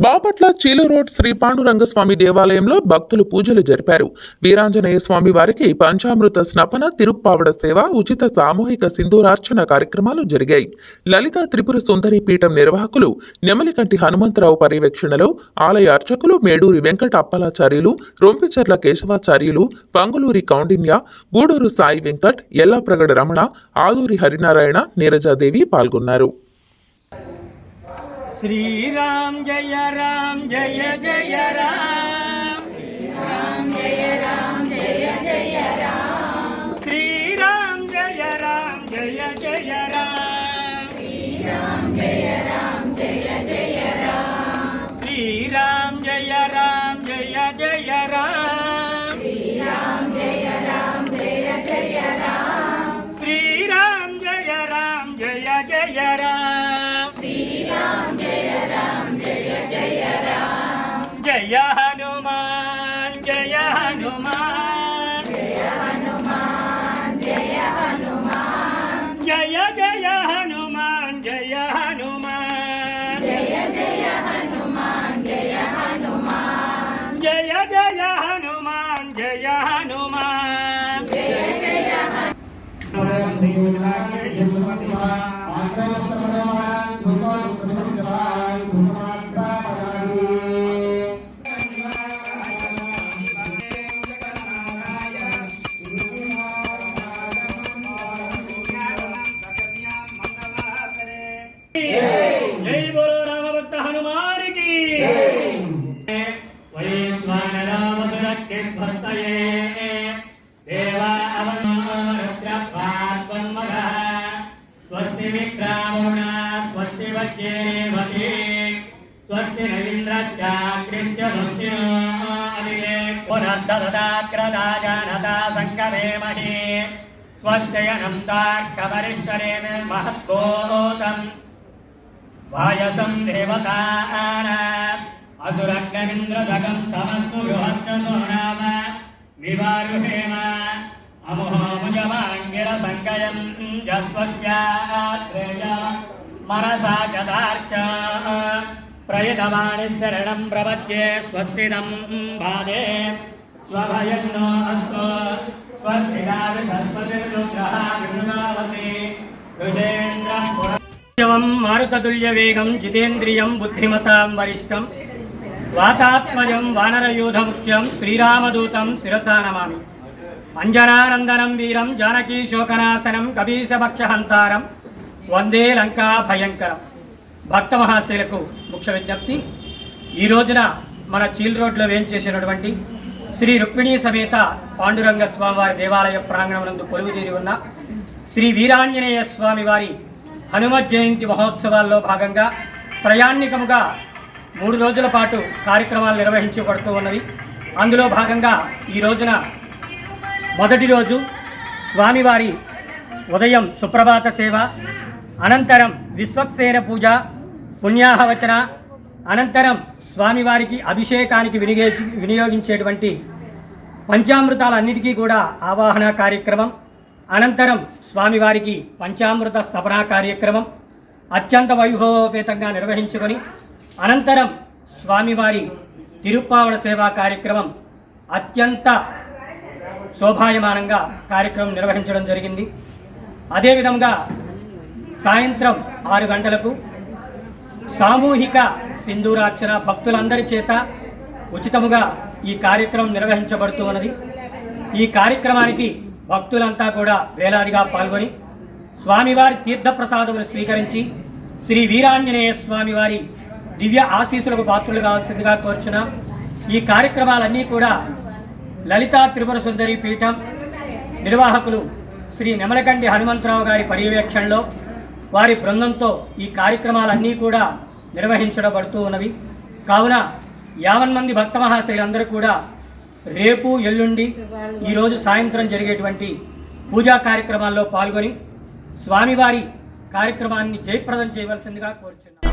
Bapatla చీలు road Shri Pandurangaswamy దేవాలయంలో భక్తులు పూజలు జరిపారు. వీరాంజనేయ స్వామి వారికి పంచామృత స్నపన, తిరుప్పావడ సేవ, ఉచిత సామూహిక సింధూరార్చన కార్యక్రమాలు జరిగాయి. లలిత త్రిపుర సుందరి పీఠం నిర్వాహకులు నెమలికంటి హనుమంతరావు పర్యవేక్షణలో ఆలయ అర్చకులు మేడూరి వెంకట అప్పలాచార్యులు, రొంపిచెర్ల కేశవాచార్యులు, పంగులూరి కౌండిన్య, గూడూరు సాయి వెంకట్, ఎల్లాప్రగడ రమణ, ఆదూరి హరినారాయణ, నీరజాదేవి పాల్గొన్నారు. श्रीराम जय राम जय जय राम, श्रीराम जय राम जय जय राम, श्रीराम जय राम जय जय राम, श्रीराम जय राम जय जय राम, श्रीराम जय राम जय जय राम, श्रीराम जय राम जय जय राम, श्रीराम जय राम जय जय राम, श्रीराम जय राम जय जय राम, जय हनुमान जय हनुमान, जय हनुमान जय हनुमान, जय जय हनुमान जय हनुमान, जय जय हनुमान जय हनुमान, जय जय हनुमान जय हनुमान, जय जय जय बोलो राम भक्त हनुमान की वैश्वानरामसुरक्षिस्मस्तये देवा अवनरुद्रपात्वन्मदः स्वस्ति विक्रामोणा स्वस्ति वज्रेवती स्वस्ति नवीन्द्रश्चाकृत्य भक्तिनो पुनर्ददाक्रदा जानता सङ्गमेमहि स्वस्त्ययनन्तार्कवरिष्ठरेण महत्भूतम् वायसं देवतानाम् असुरग्निन्द्रदगं समस्तु बृहत्सो नाम विवारुहेम अमुहोमुजमाङ्गिरसङ्गयं जस्वस्यात्रेय मनसा चदार्च प्रयतमानि शरणं प्रपद्ये स्वस्तिनं बाधे स्वभयन्नो अस्तु स्वस्तिदाविषस्पतिर्रुद्रः विमृगावति ऋषेन्द्रः मारुततुल्य वेगं जितेन्द्रियं बुद्धिमतां वरिष्ठं वातात्मजं वानरयूथमुख्यं श्रीरामदूतं शिरसा नमामि। अंजनानंदनं वीरं जानकी शोकनाशनं कपीशभक्षहंतारं वंदे लंका भयंकरं। భక్త మహాశయులకు ముఖ్య విజ్ఞప్తి, ఈ రోజున మన చీల్ రోడ్లో వేంచేసినటువంటి శ్రీ రుక్మిణీ సమేత పాండురంగ స్వామివారి దేవాలయ ప్రాంగణమునందు కొలువుదీరి ఉన్న శ్రీ వీరాంజనేయ స్వామి వారి హనుమత్ జయంతి మహోత్సవాల్లో భాగంగా త్రయాన్నికముగా 3 రోజుల పాటు కార్యక్రమాలు నిర్వహించబడుతూ ఉన్నవి. అందులో భాగంగా ఈ రోజున మొదటి రోజు స్వామివారి ఉదయం సుప్రభాత సేవ, అనంతరం విశ్వక్సేన పూజ, పుణ్యాహవచన, అనంతరం స్వామివారికి అభిషేకానికి వినియోగించేటువంటి పంచామృతాలన్నిటికీ కూడా ఆవాహన కార్యక్రమం, అనంతరం స్వామివారికి పంచామృత స్థాపన కార్యక్రమం అత్యంత వైభవోపేతంగా నిర్వహించుకొని అనంతరం స్వామివారి తిరుప్పావడ సేవా కార్యక్రమం అత్యంత శోభాయమానంగా కార్యక్రమం నిర్వహించడం జరిగింది. అదేవిధంగా సాయంత్రం 6 గంటలకు సామూహిక సింధూరార్చన భక్తులందరి చేత ఉచితముగా ఈ కార్యక్రమం నిర్వహించబడుతూ ఉన్నది. ఈ కార్యక్రమానికి భక్తులంతా కూడా వేలాదిగా పాల్గొని స్వామివారి తీర్థప్రసాదములు స్వీకరించి శ్రీ వీరాంజనేయ స్వామివారి దివ్య ఆశీస్సులకు పాత్రులు కావాల్సిందిగా కోరుచున్నాం. ఈ కార్యక్రమాలన్నీ కూడా లలితా త్రిపుర సుందరి పీఠం నిర్వాహకులు శ్రీ నెమలకంటి హనుమంతరావు గారి పర్యవేక్షణలో వారి బృందంతో ఈ కార్యక్రమాలన్నీ కూడా నిర్వహించబడుతూ ఉన్నవి. కావున 50 మంది భక్త మహాశయులందరూ కూడా రేపు ఎల్లుండి ఈరోజు సాయంత్రం జరిగేటువంటి పూజా కార్యక్రమాల్లో పాల్గొని స్వామివారి కార్యక్రమాన్ని జయప్రదం చేయవలసిందిగా కోరుచున్నాను.